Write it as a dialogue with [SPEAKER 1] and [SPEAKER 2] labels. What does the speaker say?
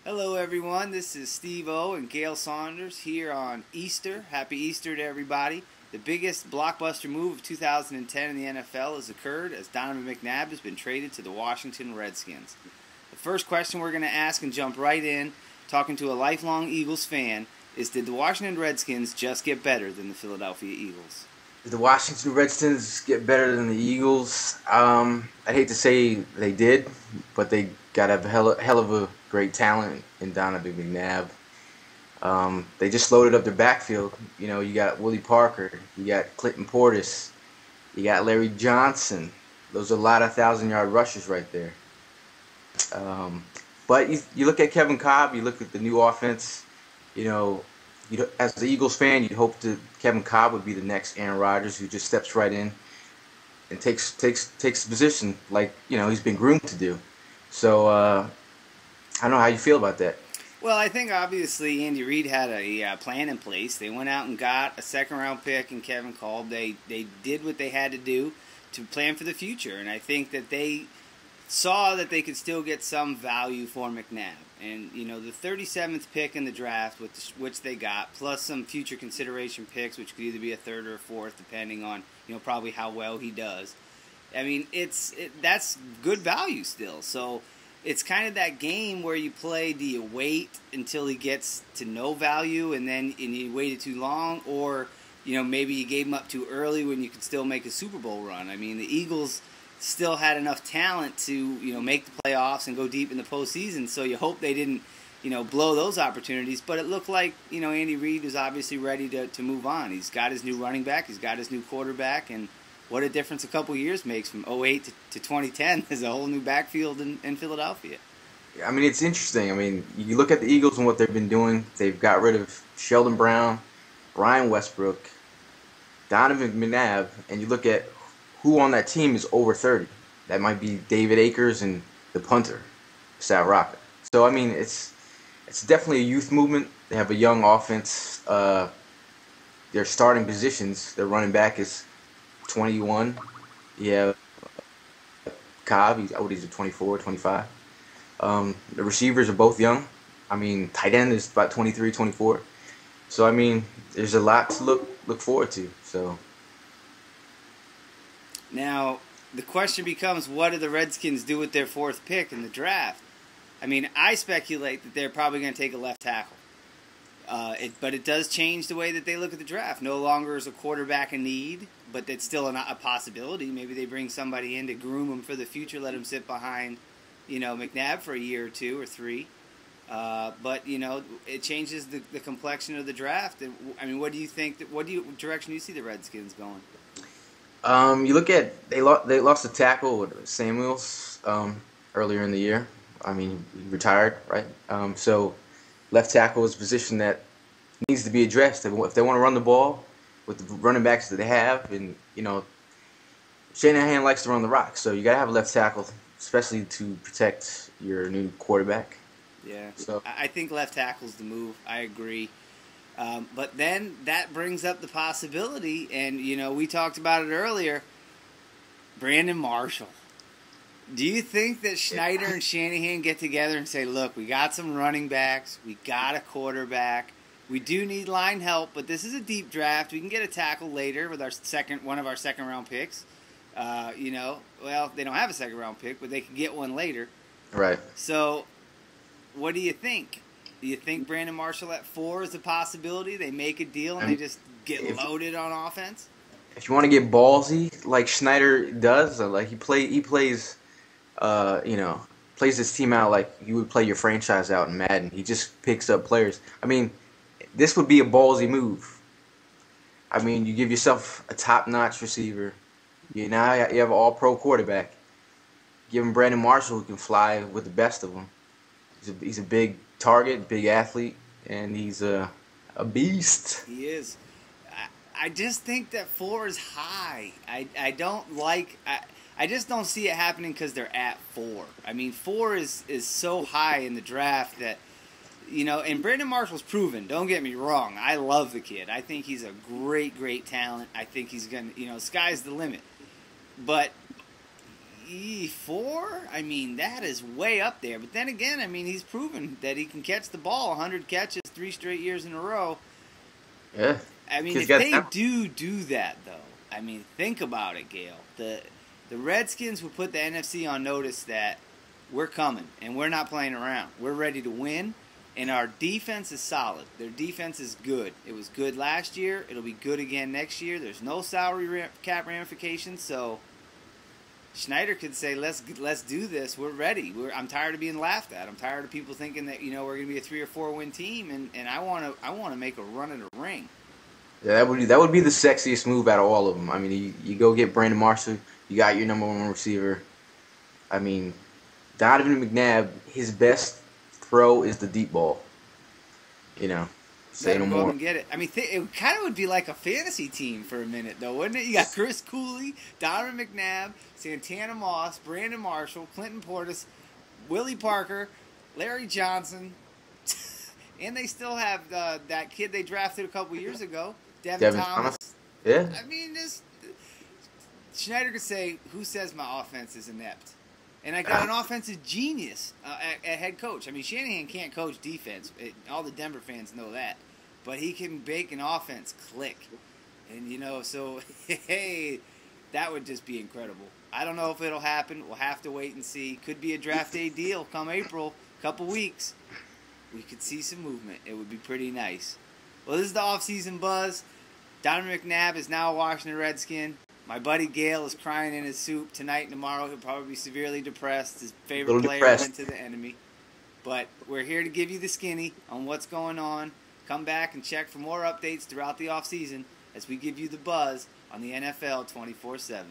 [SPEAKER 1] Hello, everyone. This is Steve O and Gail Saunders here on Easter. Happy Easter to everybody. The biggest blockbuster move of 2010 in the NFL has occurred as Donovan McNabb has been traded to the Washington Redskins. The first question we're going to ask and jump right in, talking to a lifelong Eagles fan, is did the Washington Redskins just get better than the Philadelphia Eagles?
[SPEAKER 2] Did the Washington Redskins get better than the Eagles? I'd hate to say they did, but they got a hell of a great talent in Donovan McNabb. They just loaded up their backfield. You know, you got Willie Parker, you got Clinton Portis, you got Larry Johnson. Those are a lot of 1,000-yard rushers right there. But you look at Kevin Cobb, you look at the new offense. You know, as the Eagles fan, you'd hope that Kevin Cobb would be the next Aaron Rodgers, who just steps right in and takes the position like he's been groomed to do. So I don't know how you feel about that.
[SPEAKER 1] Well, I think obviously Andy Reid had a plan in place. They went out and got a second-round pick in Kevin Kolb. They did what they had to do to plan for the future, and I think that they saw that they could still get some value for McNabb. And, the 37th pick in the draft, which they got, plus some future consideration picks, which could either be a third or a fourth, depending on, probably how well he does. I mean, that's good value still. So it's kind of that game where you play, do you wait until he gets to no value and you waited too long, or, maybe you gave him up too early when you could still make a Super Bowl run. I mean, the Eagles still had enough talent to make the playoffs and go deep in the postseason. So you hope they didn't blow those opportunities. But it looked like Andy Reid was obviously ready to move on. He's got his new running back. He's got his new quarterback. And what a difference a couple years makes from 2008 to 2010. There's a whole new backfield in Philadelphia.
[SPEAKER 2] I mean, it's interesting. I mean, you look at the Eagles and what they've been doing. They've got rid of Sheldon Brown, Brian Westbrook, Donovan McNabb, and you look at who on that team is over 30. That might be David Akers and the punter, Sal Rocca. So, I mean, it's definitely a youth movement. They have a young offense. Their starting positions, their running back is 21. You have Cobb, he's 24, 25. The receivers are both young. I mean, tight end is about 23, 24. So, I mean, there's a lot to look forward to. So.
[SPEAKER 1] Now, the question becomes, what do the Redskins do with their fourth pick in the draft? I mean, I speculate that they're probably going to take a left tackle. But it does change the way that they look at the draft. No longer is a quarterback a need, but it's still a possibility. Maybe they bring somebody in to groom him for the future, let him sit behind, McNabb for a year or two or three. But it changes the complexion of the draft. And, I mean, what do you think? What direction do you see the Redskins going?
[SPEAKER 2] You look at they lost a tackle with Samuels earlier in the year. I mean, he retired, right? So left tackle is a position that needs to be addressed. If they want to run the ball with the running backs that they have, and Shanahan likes to run the rock, so you got to have a left tackle, especially to protect your new quarterback.
[SPEAKER 1] Yeah, so I think left tackle's the move. I agree. But then that brings up the possibility, and, we talked about it earlier, Brandon Marshall. Do you think that Schneider and Shanahan get together and say, look, we got some running backs, we got a quarterback, we do need line help, but this is a deep draft. We can get a tackle later with one of our second-round picks. Well, they don't have a second-round pick, but they can get one later.
[SPEAKER 2] Right.
[SPEAKER 1] So what do you think? Do you think Brandon Marshall at 4 is a possibility? They make a deal and they just get loaded on offense?
[SPEAKER 2] If you want to get ballsy, like Schneider does, like he plays his team out like you would play your franchise out in Madden. He just picks up players. I mean, this would be a ballsy move. I mean, you give yourself a top-notch receiver. You have an all-pro quarterback. Give him Brandon Marshall who can fly with the best of them. He's a big target, big athlete, and he's a beast.
[SPEAKER 1] He is. I just think that 4 is high. I don't like. I just don't see it happening because they're at 4. I mean, 4 is so high in the draft that, and Brandon Marshall's proven. Don't get me wrong. I love the kid. I think he's a great, great talent. I think he's going to, sky's the limit. But 4? I mean, that is way up there. But then again, I mean, he's proven that he can catch the ball. 100 catches 3 straight years in a row.
[SPEAKER 2] Yeah.
[SPEAKER 1] I mean, if they do that, though, I mean, think about it, Gale. The Redskins will put the NFC on notice that we're coming, and we're not playing around. We're ready to win, and our defense is solid. Their defense is good. It was good last year. It'll be good again next year. There's no salary cap ramifications, so Schneider could say, let's do this. We're ready. I'm tired of being laughed at. I'm tired of people thinking that, we're going to be a 3 or 4 win team, and I want to make a run at a ring.
[SPEAKER 2] Yeah, that would be the sexiest move out of all of them. I mean, you go get Brandon Marshall. You got your number 1 receiver. I mean, Donovan McNabb, his best throw is the deep ball. Say no more.
[SPEAKER 1] And get it. I mean, it kind of would be like a fantasy team for a minute, though, wouldn't it? You got Chris Cooley, Donovan McNabb, Santana Moss, Brandon Marshall, Clinton Portis, Willie Parker, Larry Johnson, and they still have that kid they drafted a couple years ago, Devin Thomas.
[SPEAKER 2] Yeah.
[SPEAKER 1] I mean, Schneider could say, who says my offense is inept? And I got an offensive genius at head coach. I mean, Shanahan can't coach defense. All the Denver fans know that. But he can make an offense click. And, so, hey, that would just be incredible. I don't know if it'll happen. We'll have to wait and see. Could be a draft day deal come April, couple weeks. We could see some movement. It would be pretty nice. Well, this is the offseason buzz. Donovan McNabb is now a Washington Redskin. My buddy Gale is crying in his soup tonight and tomorrow. He'll probably be severely depressed. His favorite player went to the enemy. But we're here to give you the skinny on what's going on. Come back and check for more updates throughout the offseason as we give you the buzz on the NFL 24/7.